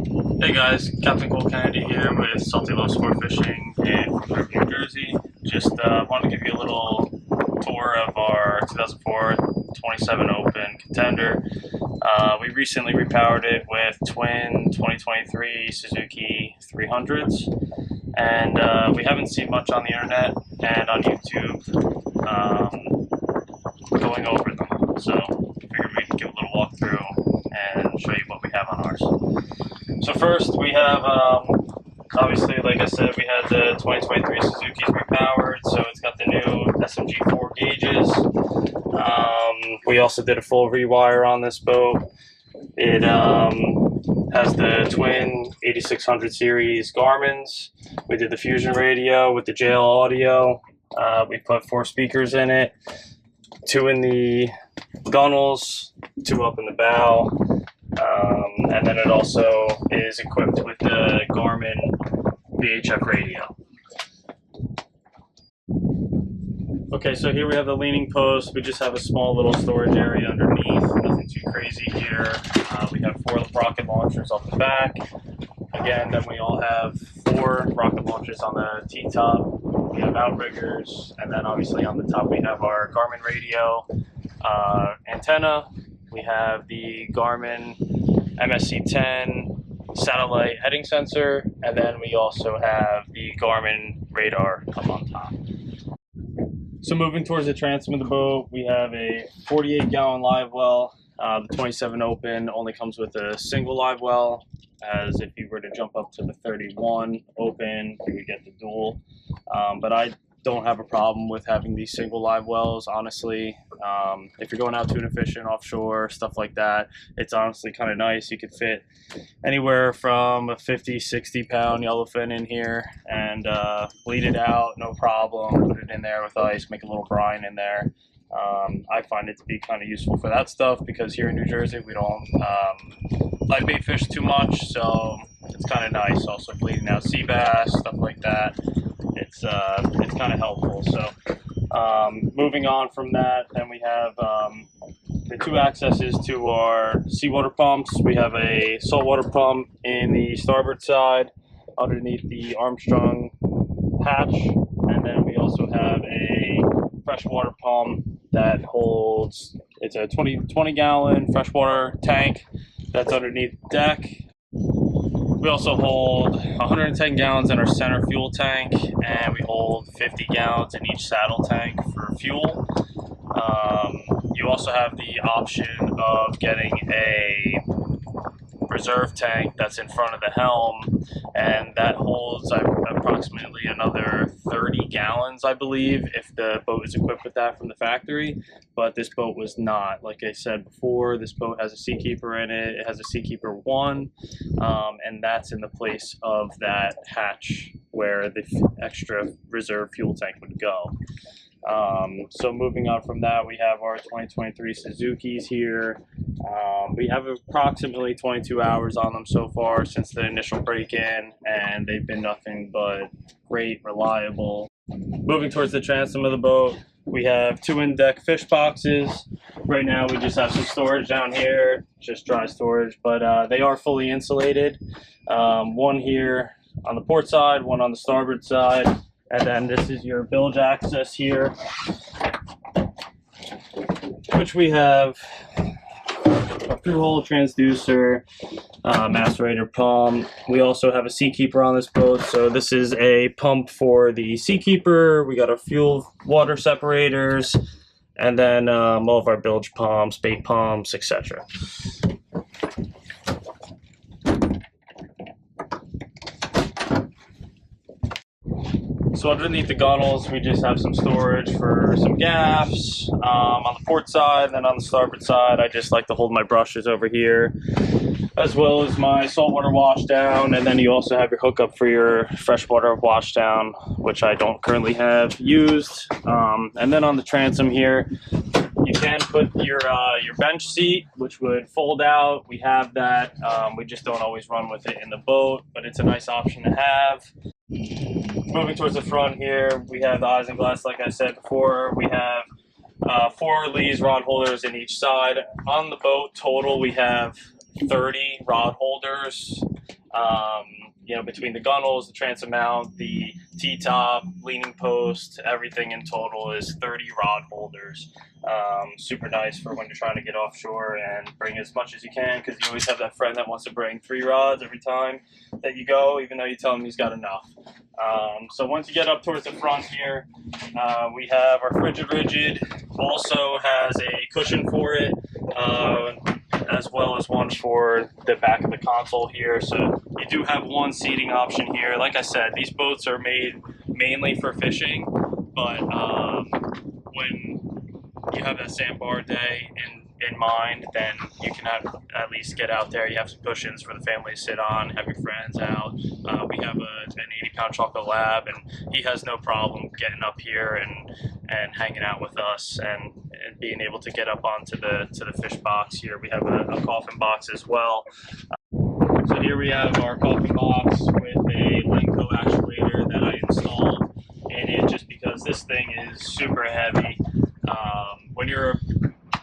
Hey guys, Captain Kennedy here with Salty Love Sport Fishing in Fort New Jersey. Just wanted to give you a little tour of our 2004 27 Open Contender. We recently repowered it with twin 2023 Suzuki 300s, and we haven't seen much on the internet and on YouTube going over them. So figured we'd give a little walkthrough and show you what we have on ours. So first we have, obviously, like I said, we had the 2023 Suzuki's repowered, so it's got the new SMG4 gauges. We also did a full rewire on this boat. It has the twin 8600 series Garmin's. We did the Fusion radio with the JL audio. We put 4 speakers in it, 2 in the gunnels, 2 up in the bow. And then it also is equipped with the Garmin VHF radio. Okay, so here we have the leaning post. We just have a small little storage area underneath, nothing too crazy here. We have 4 rocket launchers off the back. Again, then we all have 4 rocket launchers on the T-top. We have outriggers, and then obviously on the top we have our Garmin radio antenna. We have the Garmin MSC10 satellite heading sensor, and then we also have the Garmin radar up on top. So moving towards the transom of the boat, we have a 48-gallon live well. The 27 Open only comes with a single live well, as if you were to jump up to the 31 Open, you would get the dual. But I don't have a problem with having these single live wells, honestly. If you're going out tuna fishing offshore, stuff like that, it's honestly kind of nice. You could fit anywhere from a 50-60 pound yellowfin in here and bleed it out, no problem. Put it in there with ice, make a little brine in there. I find it to be kind of useful for that stuff because here in New Jersey we don't live bait fish too much, so it's kind of nice. Also bleeding out sea bass, stuff like that. It's kind of helpful. So moving on from that, then we have the 2 accesses to our seawater pumps. We have a saltwater pump in the starboard side underneath the Armstrong hatch, and then we also have a freshwater pump that holds, it's a 20 gallon freshwater tank that's underneath the deck. We also hold 110 gallons in our center fuel tank, and we hold 50 gallons in each saddle tank for fuel. You also have the option of getting a reserve tank that's in front of the helm, and that holds approximately another 30 gallons, I believe, if the boat is equipped with that from the factory. But this boat was not. Like I said before, this boat has a Seakeeper in it. It has a Seakeeper 1, and that's in the place of that hatch where the extra reserve fuel tank would go. So moving on from that, we have our 2023 Suzuki's here. We have approximately 22 hours on them so far since the initial break-in, and they've been nothing but great, reliable. Moving towards the transom of the boat, we have 2 in-deck fish boxes. Right now we just have some storage down here, just dry storage, but they are fully insulated. 1 here on the port side, 1 on the starboard side. And then this is your bilge access here, which we have a through-hole transducer, macerator pump. We also have a Seakeeper on this boat, so this is a pump for the Seakeeper. We got our fuel water separators, and then all of our bilge pumps, bait pumps, etc. So underneath the gunnels, we just have some storage for some gaffs on the port side, and then on the starboard side, I just like to hold my brushes over here, as well as my saltwater washdown, and then you also have your hookup for your freshwater washdown, which I don't currently have used. And then on the transom here, you can put your bench seat, which would fold out. We have that. We just don't always run with it in the boat, but it's a nice option to have. Moving towards the front here, we have the isinglass, like I said before. We have 4 Lee's rod holders in each side. On the boat total, we have 30 rod holders, You know, between the gunnels, the transom mount, the T-top, leaning post, everything in total is 30 rod holders. Super nice for when you're trying to get offshore and bring as much as you can, because you always have that friend that wants to bring 3 rods every time that you go, even though you tell him he's got enough. So once you get up towards the front here, we have our Frigid Rigid, also has a cushion for it, as well as one for the back of the console here. So you do have one seating option here. Like I said, these boats are made mainly for fishing, but when you have that sandbar day in mind, then you can at least get out there. You have some cushions for the family to sit on, have your friends out. We have an 80-pound chocolate lab, and he has no problem getting up here and hanging out with us and being able to get up onto the fish box here. We have a coffin box as well. So here we have our coffin box with a Lenco actuator that I installed in it, just because this thing is super heavy. When you're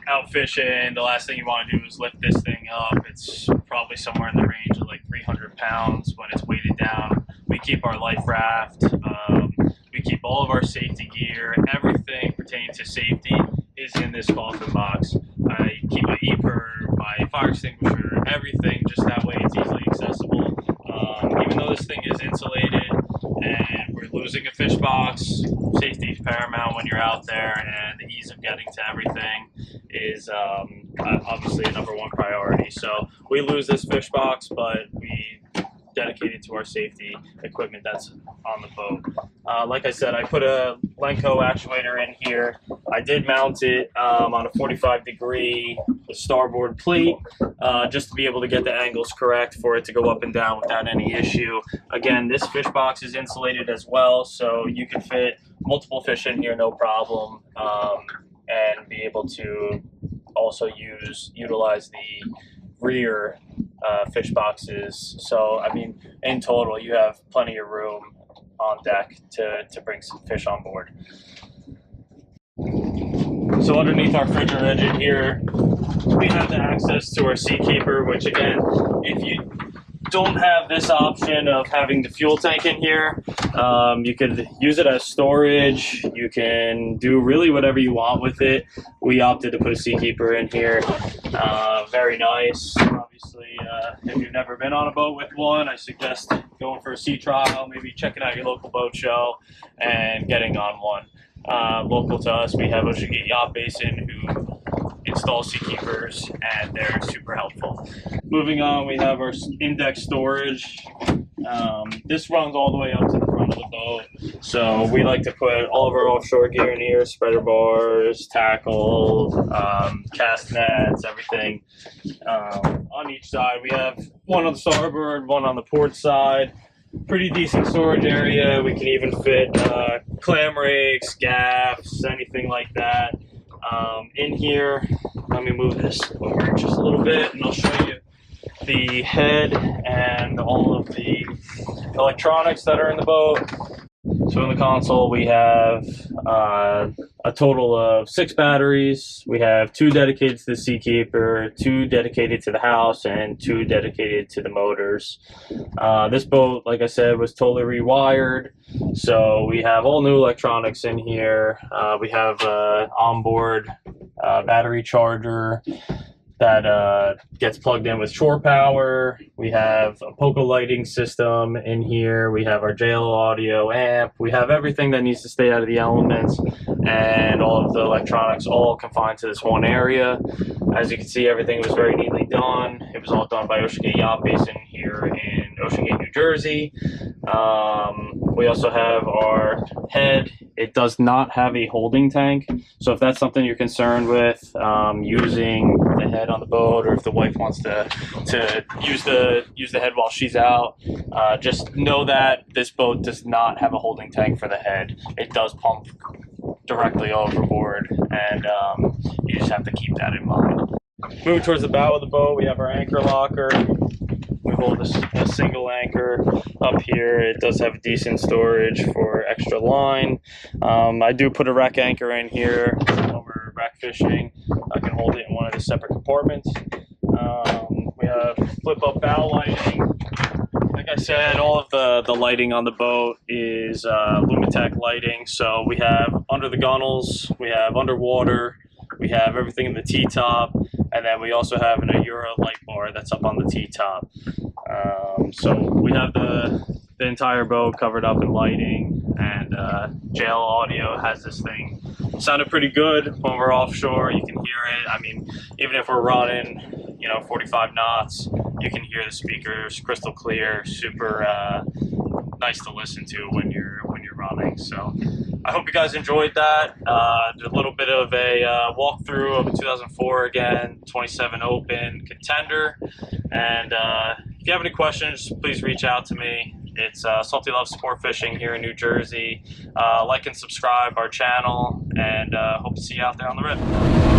out fishing, the last thing you want to do is lift this thing up. It's probably somewhere in the range of like 300 pounds when it's weighted down. We keep our life raft, we keep all of our safety gear, everything pertaining to safety is in this coffin box. I keep my EPIR, my fire extinguisher, everything just that way it's easily accessible. Even though this thing is insulated and we're losing a fish box, safety is paramount when you're out there, and the ease of getting to everything is obviously a #1 priority. So we lose this fish box, but we dedicate it to our safety equipment that's on the boat. Like I said, I put a Lenco actuator in here. I did mount it on a 45-degree starboard plate, just to be able to get the angles correct for it to go up and down without any issue. Again, this fish box is insulated as well, so you can fit multiple fish in here no problem, and be able to also utilize the rear fish boxes. So I mean, in total you have plenty of room on deck to bring some fish on board. So underneath our Frigid Rigid here, we have the access to our Seakeeper, which again, if you don't have this option of having the fuel tank in here, you could use it as storage. You can do really whatever you want with it. We opted to put a Seakeeper in here. Very nice. Obviously, if you've never been on a boat with one, I suggest going for a sea trial, maybe checking out your local boat show and getting on one. Local to us, we have Ocean Gate Yacht Basin, who install Seakeepers, and they're super helpful. Moving on, we have our index storage. This runs all the way up to the front of the boat, so we like to put all of our offshore gear in here: spreader bars, tackle, cast nets, everything. On each side, we have one on the starboard, one on the port side. Pretty decent storage area. We can even fit clam rakes, gaffs, anything like that. In here, let me move this over just a little bit and I'll show you the head and all of the electronics that are in the boat. So in the console we have a total of 6 batteries. We have 2 dedicated to the Seakeeper, 2 dedicated to the house, and 2 dedicated to the motors. This boat, like I said, was totally rewired, so we have all new electronics in here. We have an onboard battery charger that gets plugged in with shore power. We have a POCO lighting system in here. We have our JL audio amp. We have everything that needs to stay out of the elements, and all of the electronics all confined to this one area. As you can see, everything was very neatly done. It was all done by Ocean Gate Yacht Basin here in Ocean Gate, New Jersey. We also have our head. It does not have a holding tank, so if that's something you're concerned with, using the head on the boat, or if the wife wants to use the head while she's out, just know that this boat does not have a holding tank for the head. It does pump directly overboard, and you just have to keep that in mind. Moving towards the bow of the boat, we have our anchor locker. We hold a single anchor up here. It does have decent storage for extra line. I do put a wreck anchor in here when we're wreck fishing. I can hold it in one of the separate compartments. We have flip-up bow lighting. I said, all of the lighting on the boat is Lumitech lighting. So we have under the gunnels, we have underwater, we have everything in the T-top, and then we also have an Aura light bar that's up on the T-top. So we have the entire boat covered up in lighting, and JL Audio has this thing. Sounded pretty good when we're offshore. You can hear it. I mean, even if we're running, 45 knots, you can hear the speakers crystal clear, super nice to listen to when you're running. So I hope you guys enjoyed that. Did a little bit of a walkthrough of a 2004 again 27 Open Contender, and if you have any questions, please reach out to me. It's Salty Love Sport Fishing here in New Jersey. Like and subscribe our channel, and hope to see you out there on the rip.